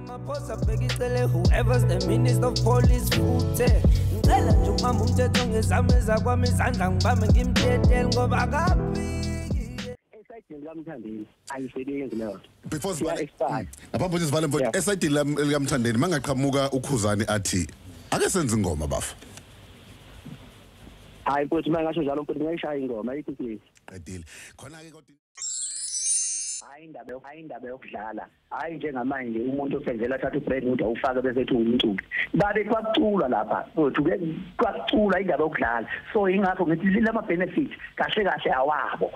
Ramaphosa bhekisele whoever's the minister of police futhe ngicela nje umama umthetho ngezameza kwami izandla ngibambe ngimthethele ngoba akabiki esayidini laMthandeni ayisebenzi leyo before sivale ngaphambi sivale mfowethu esayidini laMthandeni mangaqhamuka uKhuzani athi ake senze ingoma bafu hayi mfowethu mangasho njalo mfowethu ngiyayishaya ingoma ayithi please qedile khona ke kodwa hayi indaba yokudlala hayi njengamanje umuntu osenzela athatha ubread ukuthi awufake bese ethi umculo babe kwakuculwa lapha futhi kwakuculwa indaba yokudlala so ingakho ngithi lama benefits kahle kahle awabo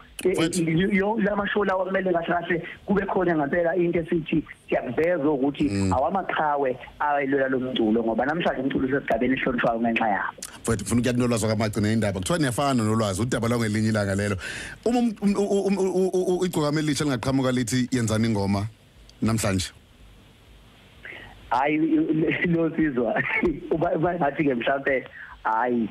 lama show lawo kumele kahle kahle kube khona ngempela into esithi siyakuveza ukuthi awamaqhawe ayilwela lo mculo ngoba namhlanje umculo usesigabeni ehlonishwayo ngenxa yabo futhi ufuna ukuya kunolwazi kwamagcina indaba kuthiwa niyafana nolwazi udaba la ngelinye ilanga lelo igcokama elisha lingaqhamuka lithi yenzani ingoma namhlanje hayi lo sizwa uba ngathi ke mhlawumbe hayi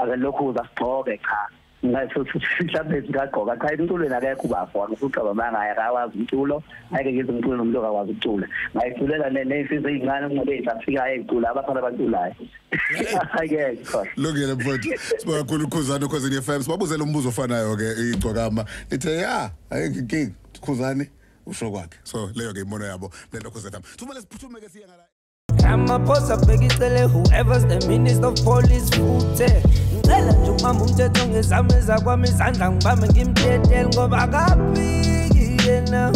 akalokhu uzasixobe cha ngathi mhlawumbe singagqoka cha emculweni akekho bafo akucaba mangaya akawazi umculo ayike ngize umculo nomuntu akwazi ukucula ngayiculela nesizwe izingane ngoba ezafika ecula abafana abaculayo ayike khona lokele mfowethu siba kakhulu uKhuzani uKhuzani FM sibabuzela umbuzo ofanayo ke igcokama lithe ayike inkingi Khuzani usho kwakhe so leyo ke imbono yabo lelokho zethu thuma lesiphuthume ke siye ngala Ramaphosa bhekisele whoever's the minister of police futhe ngicela nje umama umthetho ngezameza kwami izandla ngibambe ngimthethele ngoba akabiki yena